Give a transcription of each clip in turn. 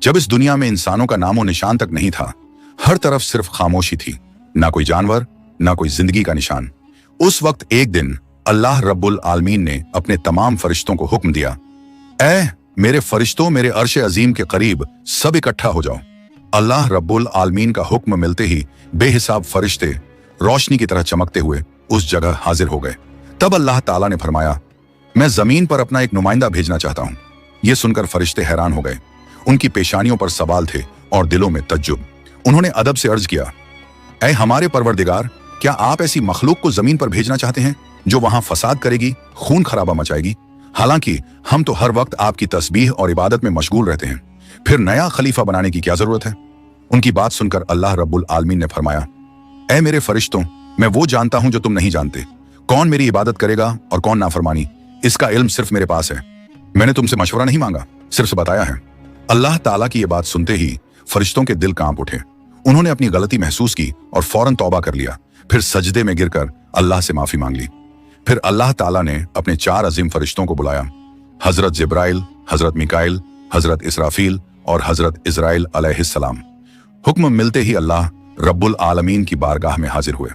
जब इस दुनिया में इंसानों का नामो निशान तक नहीं था, हर तरफ सिर्फ खामोशी थी, ना कोई जानवर, ना कोई जिंदगी का निशान। उस वक्त एक दिन अल्लाह रब्बुल आलमीन ने अपने तमाम फरिश्तों को हुक्म दिया, ऐ मेरे फरिश्तों, मेरे अर्श अजीम के करीब सब इकट्ठा हो जाओ। अल्लाह रब्बुल आलमीन का हुक्म मिलते ही बेहिसाब फरिश्ते रोशनी की तरह चमकते हुए उस जगह हाजिर हो गए। तब अल्लाह ताला ने फरमाया, मैं जमीन पर अपना एक नुमाइंदा भेजना चाहता हूं। यह सुनकर फरिश्ते हैरान हो गए। उनकी पेशानियों पर सवाल थे और दिलों में तज्जुब। उन्होंने अदब से अर्ज किया, ऐ हमारे परवरदिगार, क्या आप ऐसी मखलूक को जमीन पर भेजना चाहते हैं जो वहां फसाद करेगी, खून खराबा मचाएगी? हालांकि हम तो हर वक्त आपकी तस्बीह और इबादत में मशगूल रहते हैं, फिर नया खलीफा बनाने की क्या जरूरत है? उनकी बात सुनकर अल्लाह रब्बुल आलमीन ने फरमाया, ऐ मेरे फरिश्तों, मैं वो जानता हूं जो तुम नहीं जानते। कौन मेरी इबादत करेगा और कौन नाफरमानी, इसका इल्म सिर्फ मेरे पास है। मैंने तुमसे मशवरा नहीं मांगा, सिर्फ बताया है। अल्लाह ताला की यह बात सुनते ही फरिश्तों के दिल कांप उठे। उन्होंने अपनी गलती महसूस की और फौरन तौबा कर लिया। फिर सजदे में गिरकर अल्लाह से माफी मांग ली। फिर अल्लाह ताला ने अपने 4 अजीम फरिश्तों को बुलाया, हजरत जिब्राइल, हजरत मिकाइल, हजरत इसराफील और हजरत इजराइल अलैहिस्सलाम। हुक्म मिलते ही अल्लाह रब्बुल आलमीन की बारगाह में हाजिर हुए।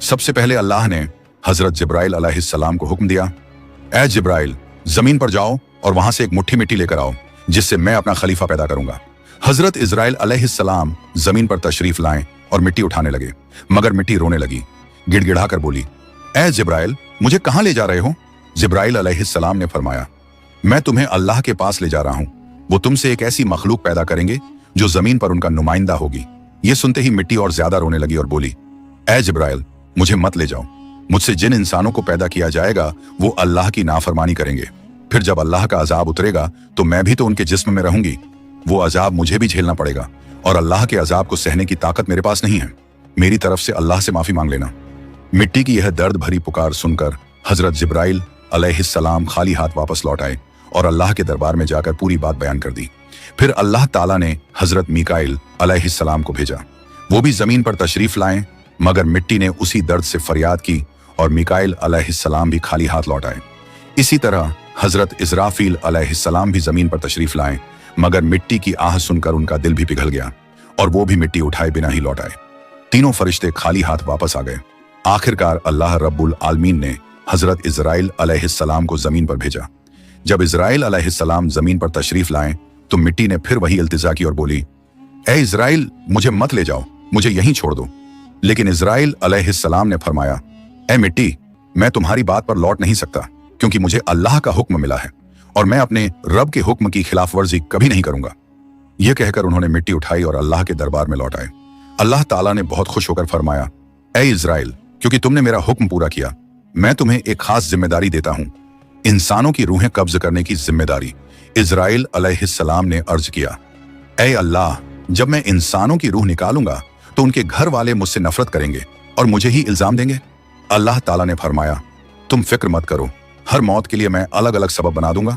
सबसे पहले अल्लाह ने हजरत जिब्राइल अलैहिस्सलाम को हुक्म दिया, ऐ जिब्राइल, जमीन पर जाओ और वहां से एक मुट्ठी मिट्टी लेकर आओ, जिससे मैं अपना खलीफा पैदा करूंगा। हजरत इजराइल अलैहिस्सलाम जमीन पर तशरीफ लाएं और मिट्टी उठाने लगे, मगर मिट्टी रोने लगी। गिड़गिड़ाकर बोली, ऐ जिब्राइल, मुझे कहां ले जा रहे हो? जिब्राइल अलैहिस्सलाम ने फरमाया, मैं तुम्हें अल्लाह के पास ले जा रहा हूं। वो तुमसे एक ऐसी मखलूक पैदा करेंगे जो जमीन पर उनका नुमाइंदा होगी। ये सुनते ही मिट्टी और ज्यादा रोने लगी और बोली, ऐ जिब्राइल, मुझे मत ले जाओ। मुझसे जिन इंसानों को पैदा किया जाएगा वो अल्लाह की नाफरमानी करेंगे। फिर जब अल्लाह का अजाब उतरेगा तो मैं भी तो उनके जिस्म में रहूंगी। वो अजाब मुझे भी झेलना पड़ेगा और अल्लाह के अजाब को सहने की ताकत मेरे पास नहीं है। मेरी तरफ से अल्लाह से माफी मांग लेना। मिट्टी की यह दर्द भरी पुकार सुनकर हजरत जिब्राइल अलैहिस्सलाम खाली हाथ वापस लौट आए और अल्लाह के दरबार में जाकर पूरी बात बयान कर दी। फिर अल्लाह ताला ने हजरत मिकाइल अलैहिस्सलाम को भेजा। वो भी जमीन पर तशरीफ लाएं, मगर मिट्टी ने उसी दर्द से फरियाद की और मिकाइल अलैहिस्सलाम भी खाली हाथ लौट आए। इसी तरह हजरत इजराफील अलैहिस्सलाम भी जमीन पर तशरीफ लाएं, मगर मिट्टी की आह सुनकर उनका दिल भी पिघल गया और वो भी मिट्टी उठाए बिना ही लौट आए। तीनों फरिश्ते खाली हाथ वापस आ गए। आखिरकार अल्लाह रब्बुल आलमीन ने हजरत इजराइल अलैहिस्सलाम को जमीन पर भेजा। जब इजराइल अलैहिस्सलाम जमीन पर तशरीफ लाएं तो मिट्टी ने फिर वही इल्तिजा की और बोली, ऐ इजराइल, मुझे मत ले जाओ, मुझे यहीं छोड़ दो। लेकिन इजराइल अलैहिस्सलाम ने फरमाया, ऐ मिट्टी, मैं तुम्हारी बात पर लौट नहीं सकता, क्योंकि मुझे अल्लाह का हुक्म मिला है और मैं अपने रब के हुक्म की खिलाफ वर्जी कभी नहीं करूंगा। यह कहकर उन्होंने मिट्टी उठाई और अल्लाह के दरबार में लौट आए। अल्लाह ताला ने बहुत खुश होकर फरमाया, ऐ इजराइल, क्योंकि तुमने मेरा हुक्म पूरा किया, मैं तुम्हें एक खास जिम्मेदारी देता हूं, इंसानों की रूहें कब्ज करने की जिम्मेदारी। इजराइल अलैहिस्सलाम ने अर्ज किया, ऐ अल्लाह, जब मैं इंसानों की रूह निकालूंगा तो उनके घर वाले मुझसे नफरत करेंगे और मुझे ही इल्जाम देंगे। अल्लाह ताला ने फरमाया, तुम फिक्र मत करो, हर मौत के लिए मैं अलग अलग सबब बना दूंगा।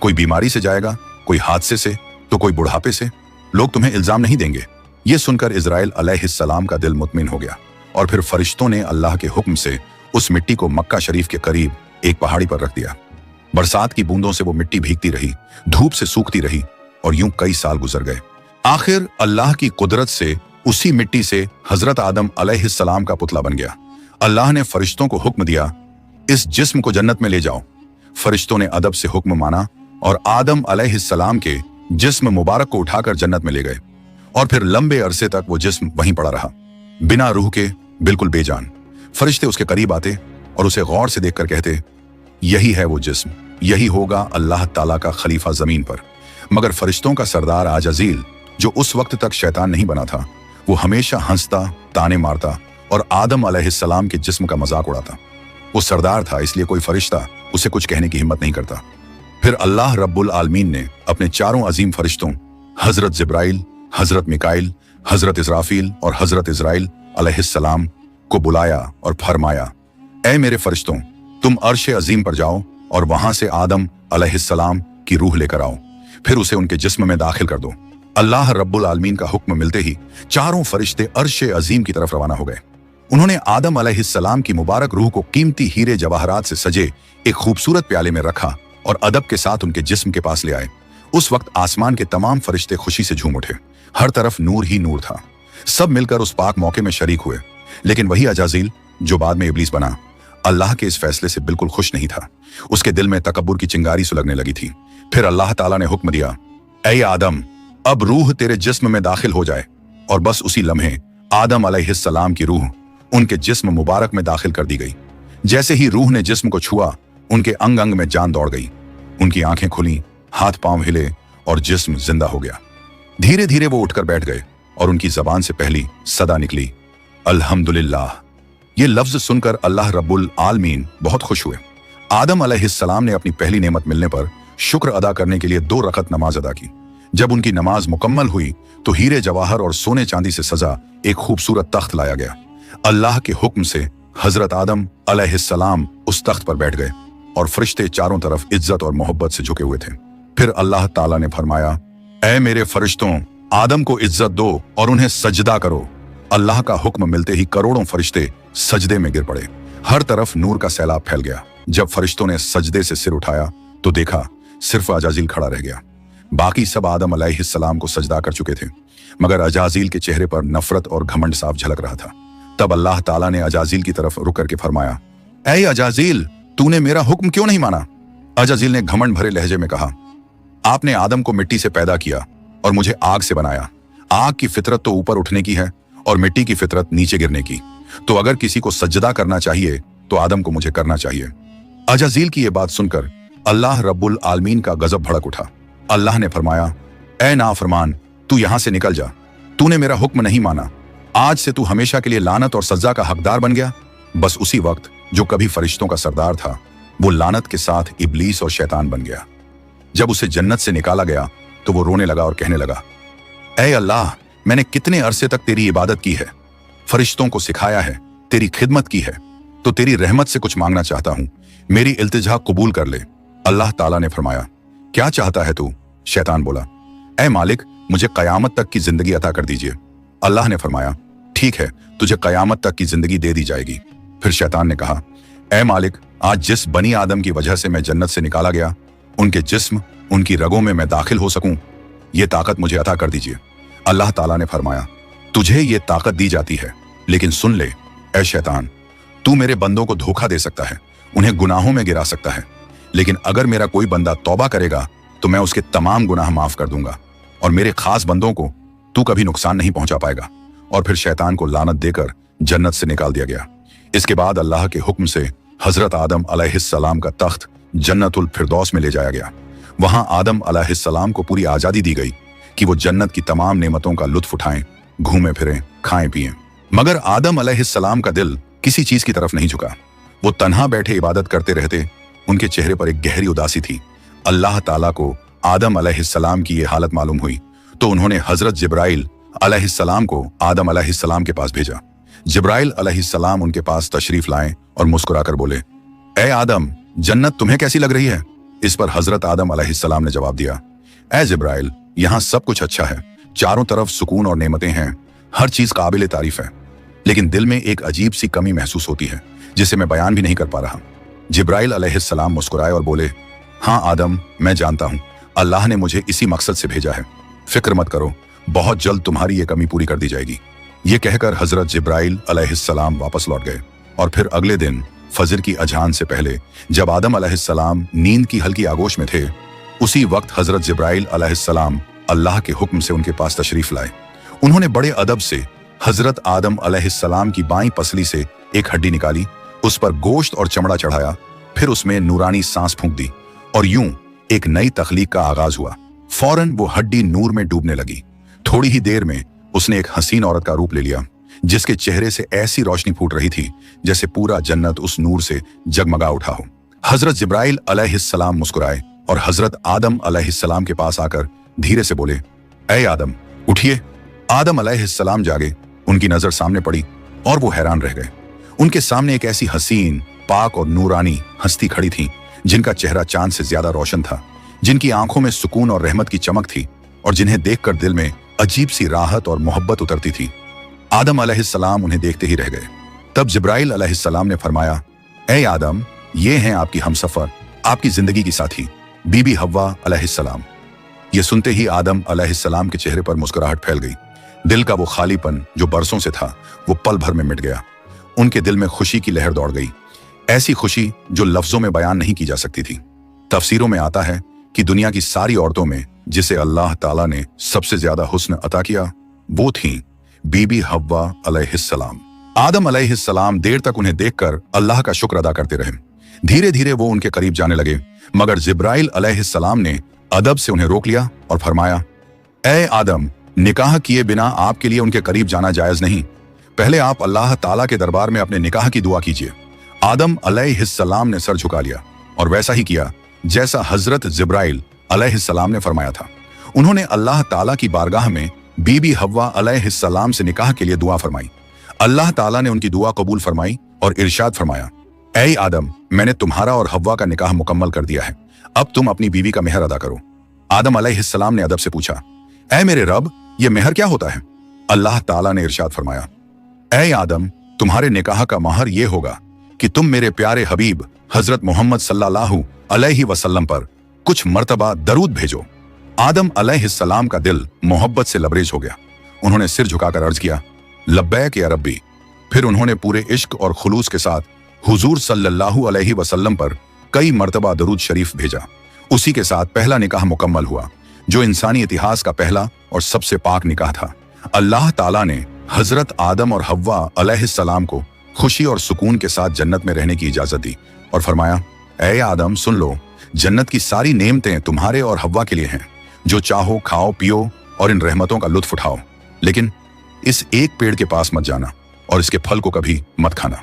कोई बीमारी से जाएगा, कोई हादसे से, तो कोई बुढ़ापे से। लोग तुम्हें इल्जाम नहीं देंगे। ये सुनकर इजराइल अलैहिस्सलाम का दिल मुतमिन हो गया और फिर फरिश्तों ने अल्लाह के हुक्म से उस मिट्टी को मक्का शरीफ के करीब एक पहाड़ी पर रख दिया। बरसात की बूंदों से वो मिट्टी भीगती रही, धूप से सूखती रही और यूं कई साल गुजर गए। आखिर अल्लाह की कुदरत से उसी मिट्टी से हजरत आदम अलैहिस्सलाम का पुतला बन गया। अल्लाह ने फरिश्तों को हुक्म दिया, इस जिस्म को जन्नत में ले जाओ। फरिश्तों ने अदब से हुक्म माना और आदम अलैहिस्सलाम के जिस्म मुबारक को उठाकर जन्नत में ले गए और फिर लंबे अरसे तक वो जिस्म वहीं पड़ा रहा, बिना रूह के, बिल्कुल बेजान। फरिश्ते उसके करीब आते और उसे गौर से देखकर कहते, यही है वो जिस्म, यही होगा अल्लाह ताला का खलीफा जमीन पर। मगर फरिश्तों का सरदार आजजील, जो उस वक्त तक शैतान नहीं बना था, वो हमेशा हंसता, ताने मारता और आदम अलैहिस्सलाम के जिस्म का मजाक उड़ाता। वो सरदार था, इसलिए कोई फरिश्ता उसे कुछ कहने की हिम्मत नहीं करता। फिर अल्लाह रब्बुल आलमीन ने अपने 4 अजीम फरिश्तों हजरत जिब्राइल, हजरत मिकाइल, हजरत इजराफील और हजरत इजराइल अलैहिस्सलाम को बुलाया और फरमाया, ऐ मेरे फरिश्तों, तुम अर्श अजीम पर जाओ और वहां से आदम अलैहिस्सलाम की रूह लेकर आओ, फिर उसे उनके जिस्म में दाखिल कर दो। अल्लाह रब्बुल आलमीन का हुक्म मिलते ही 4 फरिश्ते अर्श अजीम की तरफ रवाना हो गए। उन्होंने आदम अलैहिस्सलाम की मुबारक रूह को कीमती हीरे जवाहरात से सजे एक खूबसूरत प्याले में रखा और अदब के साथ उनके जिस्म के पास ले आए। उस वक्त आसमान के तमाम फरिश्ते खुशी से झूम उठे। हर तरफ नूर ही नूर था। सब मिलकर उस पाक मौके में शरीक हुए। लेकिन वही अजाजील जो बाद में इब्लीस बना, अल्लाह के इस फैसले से बिल्कुल खुश नहीं था। उसके दिल में तकब्बुर की चिंगारी सुलगने लगी थी। फिर अल्लाह ताला ने हुक्म दिया, ऐ आदम, अब रूह तेरे जिस्म में दाखिल हो जाए। और बस उसी लम्हे आदम अलैहिस्सलाम की रूह उनके जिस्म मुबारक में दाखिल कर दी गई। जैसे ही रूह ने जिस्म को छुआ, उनके अंग अंग में जान दौड़ गई। उनकी आंखें खुली, हाथ पांव हिले और जिस्म जिंदा हो गया। धीरे धीरे वो उठकर बैठ गए और उनकी जबान से पहली सदा निकली, अल्हम्दुलिल्लाह। ये लफ्ज सुनकर अल्लाह रब्बुल आलमीन बहुत खुश हुए। आदम अलैहिस्सलाम ने अपनी पहली नेमत मिलने पर शुक्र अदा करने के लिए 2 रकत नमाज अदा की। जब उनकी नमाज मुकम्मल हुई तो हीरे जवाहर और सोने चांदी से सजा एक खूबसूरत तख्त लाया गया। अल्लाह के हुक्म से हजरत आदम अलैहिस्सलाम उस तख्त पर बैठ गए और फरिश्ते चारों तरफ इज्जत और मोहब्बत से झुके हुए थे। फिर अल्लाह ताला ने फरमाया, ऐ मेरे फरिश्तों, आदम को इज्जत दो और उन्हें सजदा करो। अल्लाह का हुक्म मिलते ही करोड़ों फरिश्ते सजदे में गिर पड़े। हर तरफ नूर का सैलाब फैल गया। जब फरिश्तों ने सजदे से सिर उठाया तो देखा सिर्फ अजाजील खड़ा रह गया। बाकी सब आदम अलैहिस्सलाम को सजदा कर चुके थे, मगर अजाजील के चेहरे पर नफरत और घमंड साफ झलक रहा था। तब अल्लाह ताला ने अजाजील की तरफ रुक करके फरमाया, ऐ अजाजील, तूने मेरा हुक्म क्यों नहीं माना? अजाजील ने घमंड भरे लहजे में कहा, आपने आदम को मिट्टी से पैदा किया और मुझे आग से बनाया। आग की फितरत तो ऊपर उठने की है और मिट्टी की फितरत नीचे गिरने की। तो अगर किसी को सजदा करना चाहिए तो आदम को मुझे करना चाहिए। अजाजील की यह बात सुनकर अल्लाह रब्बुल आलमीन का गजब भड़क उठा। अल्लाह ने फरमाया, ऐ नाफरमान, तू यहां से निकल जा। तूने मेरा हुक्म नहीं माना। आज से तू हमेशा के लिए लानत और सजा का हकदार बन गया। बस उसी वक्त जो कभी फरिश्तों का सरदार था, वो लानत के साथ इब्लीस और शैतान बन गया। जब उसे जन्नत से निकाला गया तो वो रोने लगा और कहने लगा, ऐ अल्लाह, मैंने कितने अरसे तक तेरी इबादत की है, फरिश्तों को सिखाया है, तेरी खिदमत की है, तो तेरी रहमत से कुछ मांगना चाहता हूं, मेरी इल्तिजा कबूल कर ले। अल्लाह ताला ने फरमाया, क्या चाहता है तू? शैतान बोला, ऐ मालिक, मुझे कयामत तक की जिंदगी अता कर दीजिए। अल्लाह ने फरमाया, ठीक है, तुझे कयामत तक की जिंदगी दे दी जाएगी। फिर शैतान ने कहा, ऐ मालिक, आज जिस बनी आदम की वजह से मैं जन्नत से निकाला गया, उनके जिस्म, उनकी रगों में मैं दाखिल हो सकूं, ये ताकत मुझे अता कर दीजिए। अल्लाह ताला ने फरमाया, तुझे ये ताकत दी जाती है, लेकिन सुन ले ऐ शैतान, तू मेरे बंदों को धोखा दे सकता है, उन्हें गुनाहों में गिरा सकता है, लेकिन अगर मेरा कोई बंदा तौबा करेगा तो मैं उसके तमाम गुनाह माफ कर दूंगा और मेरे खास बंदों को तू कभी नुकसान नहीं पहुंचा पाएगा। और फिर शैतान को लानत देकर जन्नत से निकाल दिया गया। इसके बाद अल्लाह के हुक्म से हजरत आदम अलैहिस्सलाम का तख्त जन्नतुल फिरदौस में ले जाया गया। वहां आदम अलैहिस्सलाम को पूरी आजादी दी गई कि वो जन्नत की तमाम नेमतों का लुत्फ उठाएं, घूमें फिरें, खाएं पिएं। मगर आदम अलैहिस्सलाम का दिल किसी चीज की तरफ नहीं झुका। वो तन्हा बैठे इबादत करते रहते। उनके चेहरे पर एक गहरी उदासी थी। अल्लाह ताला को आदम अलैहिस्सलाम की ये हालत मालूम हुई तो उन्होंने हजरत जिब्राइल अलैहिस्सलाम को आदम अलैहिस्सलाम के पास भेजा। जिब्राइल अलैहिस्सलाम उनके पास तशरीफ लाए और मुस्कुराकर बोले, ऐ आदम, जन्नत तुम्हें कैसी लग रही है? इस पर हजरत आदम अलैहिस्सलाम ने जवाब दिया, ऐ जिब्राइल, यहाँ सब कुछ अच्छा है, चारों तरफ सुकून और नेमतें हैं, हर चीज काबिल तारीफ है, लेकिन दिल में एक अजीब सी कमी महसूस होती है जिसे मैं बयान भी नहीं कर पा रहा। जिब्राइल अलैहिस्सलाम मुस्कुराए और बोले, हाँ आदम, मैं जानता हूँ, अल्लाह ने मुझे इसी मकसद से भेजा है, फिक्र मत करो, बहुत जल्द तुम्हारी ये कमी पूरी कर दी जाएगी। ये कहकर हजरत जिब्राइल अलैहिस्सलाम वापस लौट गए। और फिर अगले दिन फजर की अजान से पहले जब आदम अलैहिस्सलाम नींद की हल्की आगोश में थे, उसी वक्त हजरत जिब्राइल अलैहिस्सलाम अल्लाह के हुक्म से उनके पास तशरीफ लाए। उन्होंने बड़े अदब से हजरत आदम अलैहिस्सलाम की बाईं पसली से एक हड्डी निकाली, उस पर गोश्त और चमड़ा चढ़ाया, फिर उसमें नूरानी सांस फूंक दी और यूं एक नई तख्लीक का आगाज हुआ। फौरन वो हड्डी नूर में डूबने लगी। थोड़ी ही देर में उसने एक हसीन औरत का रूप ले लिया, जिसके चेहरे से ऐसी रोशनी फूट रही थी जैसे पूरा जन्नत उस नूर से जगमगा उठा हो। हजरत जिब्राइल अलैहिस्सलाम मुस्कुराए और हजरत आदम अलैहिस्सलाम के पास आकर धीरे से बोले, ऐ आदम, उठिए। आदम अलैहिस्सलाम जागे। उनकी नजर सामने पड़ी और वो हैरान रह गए। उनके सामने एक ऐसी हसीन, पाक और नूरानी हस्ती खड़ी थी जिनका चेहरा चांद से ज्यादा रोशन था, जिनकी आंखों में सुकून और रहमत की चमक थी और जिन्हें देखकर दिल में अजीब सी राहत और मोहब्बत उतरती थी। आदम अलैहिस्सलाम उन्हें देखते ही रह गए। तब जिब्राइल अलैहिस्सलाम ने फरमाया, ऐ आदम, ये हैं आपकी हमसफर, आपकी जिंदगी की साथी, बीबी हव्वा अलैहिस्सलाम। ये सुनते ही आदम अलैहिस्सलाम के चेहरे पर मुस्कुराहट फैल गई। दिल का वो खालीपन जो बरसों से था वो पल भर में मिट गया। उनके दिल में खुशी की लहर दौड़ गई, ऐसी खुशी जो लफ्जों में बयान नहीं की जा सकती थी। तफसीरों में आता है कि दुनिया की सारी औरतों में जिसे अल्लाह ताला ने सबसे ज्यादा हुस्न अता किया वो थी बीबी हव्वा अलैहिस्सलाम। आदम अलैहिस्सलाम देर तक उन्हें देखकर अल्लाह का शुक्र अदा करते रहे। धीरे धीरे वो उनके करीब जाने लगे, मगर जिब्राइल अलैहिस्सलाम ने अदब से उन्हें रोक लिया और फरमाया, ए आदम, निकाह किए बिना आपके लिए उनके करीब जाना जायज नहीं। पहले आप अल्लाह ताला के दरबार में अपने निकाह की दुआ कीजिए। आदम अलैहिस्सलाम ने सर झुका लिया और वैसा ही किया जैसा हजरत जिब्राइल अलैहिस्सलाम ने फरमाया था। उन्होंने अल्लाह ताला की बारगाह में बीबी हव्वा अलैहिस्सलाम से निकाह के लिए दुआ फरमाई। अल्लाह ताला ने उनकी दुआ कबूल फरमाई और इरशाद फरमाया, ऐ आदम, मैंने तुम्हारा और हव्वा का निकाह मुकम्मल कर दिया है, अब तुम अपनी बीवी का मेहर अदा करो। आदम अलैहिस्सलाम ने अदब से पूछा, ऐ मेरे रब, ये मेहर क्या होता है? अल्लाह ताला ने इरशाद फरमाया, ऐ आदम, तुम्हारे निकाह का महर ये होगा कि तुम मेरे प्यारे हबीब हजरत मोहम्मद सल्लल्लाहु अलैहि वसल्लम पर कुछ मर्तबा दरूद भेजो। आदम अलैहिस्सलाम का दिल मोहब्बत से लबरेज हो गया। उन्होंने सिर झुकाकर अर्ज किया, लब्बैक या रब्बी। फिर उन्होंने पूरे इश्क और खुलूस के साथ हुजूर सल्लल्लाहु अलैहि वसल्लम पर कई मर्तबा दरूद शरीफ भेजा। उसी के साथ पहला निकाह मुकम्मल हुआ, जो इंसानी इतिहास का पहला और सबसे पाक निकाह था। अल्लाह ताला ने हजरत आदम और हव्वा अलैहिस्सलाम को खुशी और सुकून के साथ जन्नत में रहने की इजाजत दी और फरमाया, ऐ आदम, सुन लो, जन्नत की सारी नेमतें तुम्हारे और हव्वा के लिए हैं। जो चाहो खाओ पियो और इन रहमतों का लुत्फ उठाओ, लेकिन इस एक पेड़ के पास मत जाना और इसके फल को कभी मत खाना।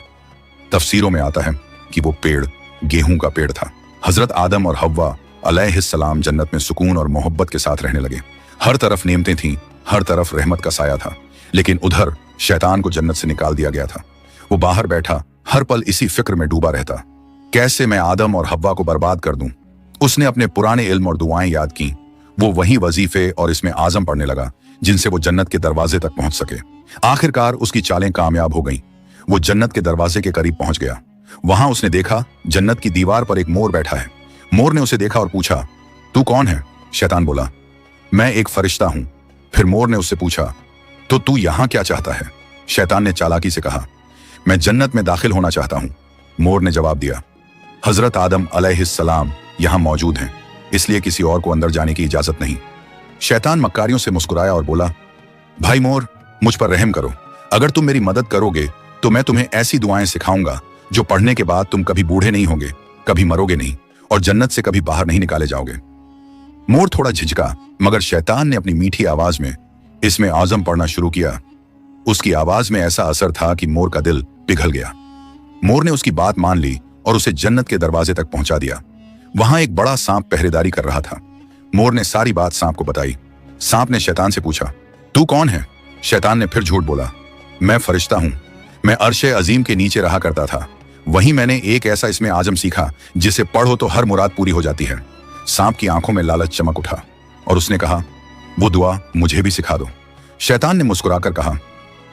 तफसीरों में आता है कि वो पेड़ गेहूं का पेड़ था। हजरत आदम और हव्वा अलैहिस्सलाम जन्नत में सुकून और मोहब्बत के साथ रहने लगे। हर तरफ नेमतें थीं, हर तरफ रहमत का साया था, लेकिन उधर शैतान को जन्नत से निकाल दिया गया था। वो बाहर बैठा हर पल इसी फिक्र में डूबा रहता, कैसे मैं आदम और हव्वा को बर्बाद कर दूं। उसने अपने पुराने इल्म और दुआएं याद की। वो वही वजीफे और इसमें आजम पढ़ने लगा जिनसे वो जन्नत के दरवाजे तक पहुंच सके। आखिरकार उसकी चालें कामयाब हो गईं। वो जन्नत के दरवाजे के करीब पहुंच गया। वहां उसने देखा जन्नत की दीवार पर एक मोर बैठा है। मोर ने उसे देखा और पूछा, तू कौन है? शैतान बोला, मैं एक फरिश्ता हूं। फिर मोर ने उससे पूछा, तो तू यहां क्या चाहता है? शैतान ने चालाकी से कहा, मैं जन्नत में दाखिल होना चाहता हूं। मोर ने जवाब दिया, हजरत आदम अलैहिस्सलाम यहां मौजूद हैं, इसलिए किसी और को अंदर जाने की इजाजत नहीं। शैतान मक्कारियों से मुस्कुराया और बोला, भाई मोर, मुझ पर रहम करो। अगर तुम मेरी मदद करोगे तो मैं तुम्हें ऐसी दुआएं सिखाऊंगा जो पढ़ने के बाद तुम कभी बूढ़े नहीं होंगे, कभी मरोगे नहीं और जन्नत से कभी बाहर नहीं निकाले जाओगे। मोर थोड़ा झिझका, मगर शैतान ने अपनी मीठी आवाज में इसमें आजम पढ़ना शुरू किया। उसकी आवाज में ऐसा असर था कि मोर का दिल पिघल गया। मोर ने उसकी बात मान ली और उसे जन्नत के दरवाजे तक पहुंचा दिया। वहां एक बड़ा सांप पहरेदारी कर रहा था। मोर ने सारी बात सांप को बताई। सांप ने शैतान से पूछा, तू कौन है? शैतान ने फिर झूठ बोला, मैं फरिश्ता हूं। मैं अर्शे अजीम के नीचे रहा करता था। वहीं मैंने एक ऐसा इसमें आजम सीखा जिसे पढ़ो तो हर मुराद पूरी हो जाती है। सांप की आंखों में लालच चमक उठा और उसने कहा, वो दुआ मुझे भी सिखा दो। शैतान ने मुस्कुराकर कहा,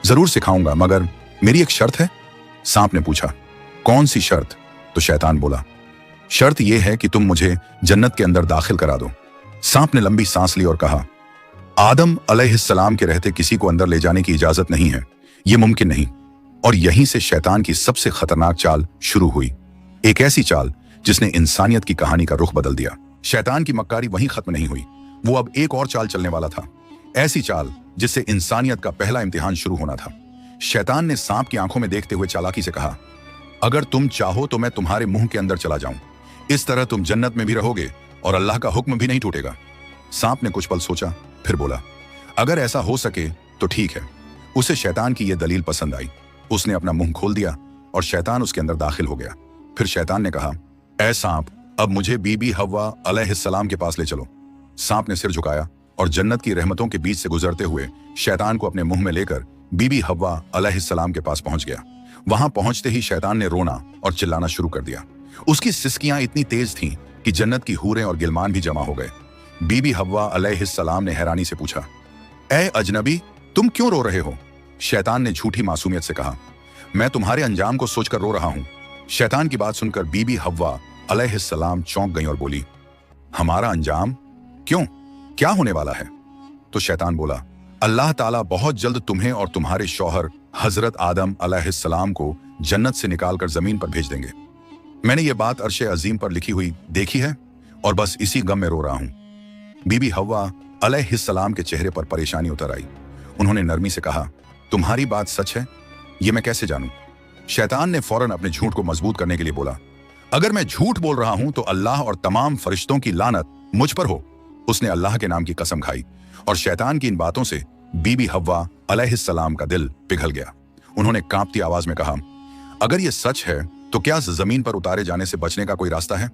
जरूर सिखाऊंगा, मगर मेरी एक शर्त है। सांप ने पूछा, कौन सी शर्त? तो शैतान बोला, शर्त यह है कि तुम मुझे जन्नत के अंदर दाखिल करा दो। सांप ने लंबी सांस ली और कहा, आदम अलैहिस्सलाम के रहते किसी को अंदर ले जाने की इजाजत नहीं है, यह मुमकिन नहीं। और यहीं से शैतान की सबसे खतरनाक चाल शुरू हुई, एक ऐसी चाल जिसने इंसानियत की कहानी का रुख बदल दिया। शैतान की मक्कारी वहीं खत्म नहीं हुई, वो अब एक और चाल चलने वाला था, ऐसी चाल जिससे इंसानियत का पहला इम्तिहान शुरू होना था। शैतान ने सांप की आंखों में देखते हुए चालाकी से कहा, अगर तुम चाहो तो मैं तुम्हारे मुंह के अंदर चला जाऊं, इस तरह तुम जन्नत में भी रहोगे और अल्लाह का हुक्म भी नहीं टूटेगा। सांप ने कुछ पल सोचा, फिर बोला, अगर ऐसा हो सके तो ठीक है। उसे शैतान की यह दलील पसंद आई। उसने अपना मुंह खोल दिया और शैतान उसके अंदर दाखिल हो गया। फिर शैतान ने कहा, ऐ सांप, अब मुझे बीबी हव्वा अलैहिस्सलाम के पास ले चलो। सांप ने सिर झुकाया और जन्नत की रहमतों के बीच से गुजरते हुए शैतान को अपने मुंह में लेकर बीबी हव्वा अलैहिस्सलाम के पास पहुंच गया। वहां पहुंचते ही शैतान ने रोना और चिल्लाना शुरू कर दिया। उसकी सिसकियां इतनी तेज थीं कि जन्नत की हूरें और गिलमान भी जमा हो गए। बीबी हव्वा अलैहिस्सलाम ने हैरानी से पूछा, ऐ अजनबी, तुम क्यों रो रहे हो? शैतान ने झूठी मासूमियत से कहा, मैं तुम्हारे अंजाम को सोचकर रो रहा हूं। शैतान की बात सुनकर बीबी हव्वा अलैहिस्सलाम चौंक गई और बोली, हमारा अंजाम? क्यों? क्या होने वाला है? तो शैतान बोला, अल्लाह ताला बहुत जल्द तुम्हें और तुम्हारे शौहर हजरत आदम अलैहिस्सलाम को जन्नत से निकालकर जमीन पर भेज देंगे। मैंने ये बात अर्शे अजीम पर लिखी हुई देखी है और बस इसी गम में रो रहा हूं। बीबी हव्वा अलैहिस्सलाम के चेहरे पर परेशानी उतर आई। उन्होंने नरमी से कहा, तुम्हारी बात सच है? ये मैं कैसे जानूं? शैतान ने फौरन अपने झूठ को मजबूत करने के लिए बोला, अगर मैं झूठ बोल रहा हूं तो अल्लाह और तमाम फरिश्तों की लानत मुझ पर हो। उसने अल्लाह के नाम की कसम खाई और शैतान की इन बातों से बीबी हव्वा अलैहिस्सलाम का दिल पिघल गया। उन्होंने कांपती आवाज में कहा, अगर ये सच है तो क्या जमीन पर उतारे जाने से बचने का कोई रास्ता है?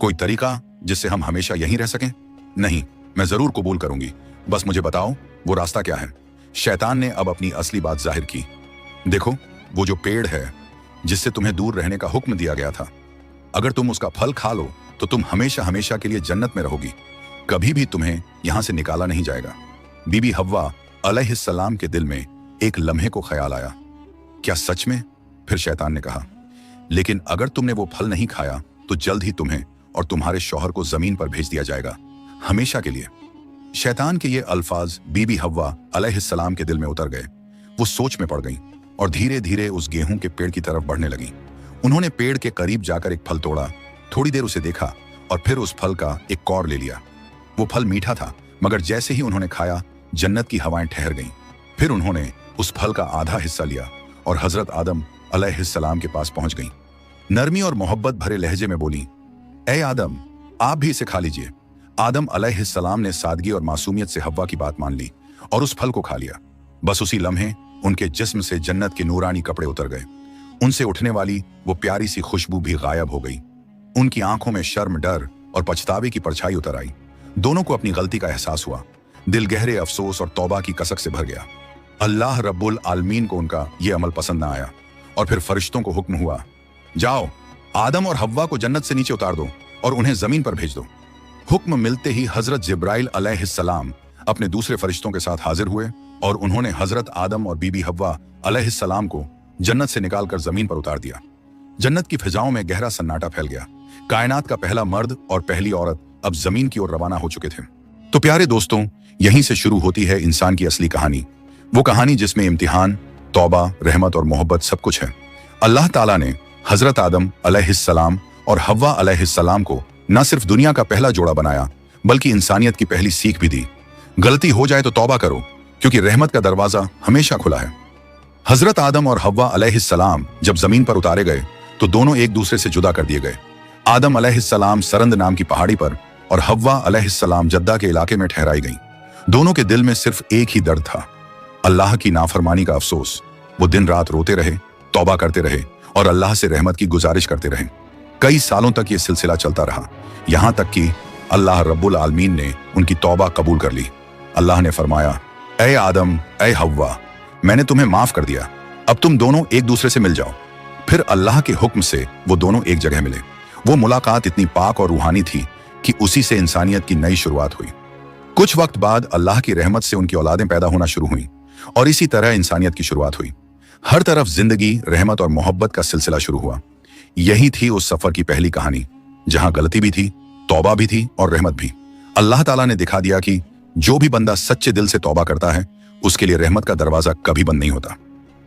कोई तरीका जिससे हम हमेशा यहीं रह सकें? नहीं, मैं जरूर कबूल करूंगी, बस मुझे बताओ वो रास्ता क्या है। शैतान ने अब अपनी असली बात जाहिर की। देखो, वो जो पेड़ है जिससे तुम्हें दूर रहने का हुक्म दिया गया था, अगर तुम उसका फल खा लो तो तुम हमेशा हमेशा के लिए जन्नत में रहोगी, कभी भी तुम्हें यहां से निकाला नहीं जाएगा। बीबी हव्वा अलैहिस्सलाम के दिल में एक लम्हे को ख्याल आया, क्या सच में? फिर शैतान ने कहा, लेकिन अगर तुमने वो फल नहीं खाया तो जल्द ही तुम्हें और तुम्हारे शौहर को जमीन पर भेज दिया जाएगा, हमेशा के लिए। शैतान के ये अल्फाज बीबी हव्वा अलैहिस्सलाम के दिल में उतर गए। वो सोच में पड़ गईं और धीरे धीरे उस गेहूं के पेड़ की तरफ बढ़ने लगी। उन्होंने पेड़ के करीब जाकर एक फल तोड़ा, थोड़ी देर उसे देखा और फिर उस फल का एक कौर ले लिया। वो फल मीठा था, मगर जैसे ही उन्होंने खाया जन्नत की हवाएं ठहर गईं। फिर उन्होंने उस फल का आधा हिस्सा लिया और हजरत आदम अलैहिस्सलाम के पास पहुंच गईं। नरमी और मोहब्बत भरे लहजे में बोली, ए आदम, आप भी इसे खा लीजिए। आदम अलैहिस्सलाम ने सादगी और मासूमियत से हव्वा की बात मान ली और उस फल को खा लिया। बस उसी लम्हे उनके जिस्म से जन्नत के नूरानी कपड़े उतर गए। उनसे उठने वाली वो प्यारी सी खुशबू भी गायब हो गई। उनकी आंखों में शर्म, डर और पछतावे की परछाई उतर आई। दोनों को अपनी गलती का एहसास हुआ। दिल गहरे अफसोस और तौबा की कसक से भर गया। अल्लाह रब्बुल आलमीन को उनका ये अमल पसंद न आया और फिर फरिश्तों को हुक्म हुआ, जाओ आदम और हव्वा को जन्नत से नीचे उतार दो और उन्हें जमीन पर भेज दो। हुक्म मिलते ही हजरत जिब्राइल अलैहिस्सलाम अपने दूसरे फरिश्तों के साथ हाजिर हुए और उन्होंने हजरत आदम और बीबी हव्वा अलैहिस्सलाम को जन्नत से निकालकर जमीन पर उतार दिया। जन्नत की फिजाओं में गहरा सन्नाटा फैल गया। कायनात का पहला मर्द और पहली औरत अब जमीन की ओर रवाना हो चुके थे। तो प्यारे दोस्तों, यहीं से शुरू होती है इंसान की असली कहानी, वो कहानी जिसमें इम्तिहान, तौबा, रहमत और मोहब्बत सब कुछ है। अल्लाह ताला ने हजरत आदम अलैहिस्सलाम और हव्वा अलैहिस्सलाम को न सिर्फ दुनिया का पहला जोड़ा बनाया, बल्कि इंसानियत की पहली सीख भी दी। गलती हो जाए तो तौबा करो, क्योंकि रहमत का दरवाजा हमेशा खुला है। हजरत आदम और हव्वा अलैहिस्सलाम जब जमीन पर उतारे गए तो दोनों एक दूसरे से जुदा कर दिए गए। आदम अलैहिस्सलाम सरंद नाम की पहाड़ी पर और हव्वा अलैहिस्सलाम जद्दा के इलाके में ठहराई गईं। दोनों के दिल में सिर्फ एक ही दर्द था, अल्लाह की नाफरमानी का अफसोस। वो दिन रात रोते रहे, तौबा करते रहे और अल्लाह से रहमत की गुजारिश करते रहे। कई सालों तक ये सिलसिला चलता रहा, यहां तक कि अल्लाह रब्बुल आलमीन ने उनकी तौबा कबूल कर ली। अल्लाह ने फरमाया, ए आदम, ए हव्वा, मैंने तुम्हें माफ कर दिया, अब तुम दोनों एक दूसरे से मिल जाओ। फिर अल्लाह के हुक्म से वो दोनों एक जगह मिले। वो मुलाकात इतनी पाक और रूहानी थी कि उसी से इंसानियत की नई शुरुआत हुई। कुछ वक्त बाद अल्लाह की रहमत से उनकी औलादें पैदा होना शुरू हुई और इसी तरह इंसानियत की शुरुआत हुई। हर तरफ जिंदगी, रहमत और मोहब्बत का सिलसिला शुरू हुआ। यही थी उस सफर की पहली कहानी, जहां गलती भी थी, तौबा भी थी और रहमत भी। अल्लाह ताला ने दिखा दिया कि जो भी बंदा सच्चे दिल से तौबा करता है, उसके लिए रहमत का दरवाजा कभी बंद नहीं होता।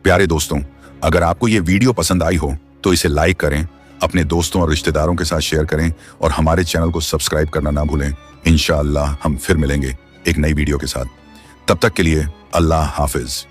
प्यारे दोस्तों, अगर आपको ये वीडियो पसंद आई हो तो इसे लाइक करें, अपने दोस्तों और रिश्तेदारों के साथ शेयर करें और हमारे चैनल को सब्सक्राइब करना ना भूलें। इंशाअल्लाह हम फिर मिलेंगे एक नई वीडियो के साथ। तब तक के लिए अल्लाह हाफिज।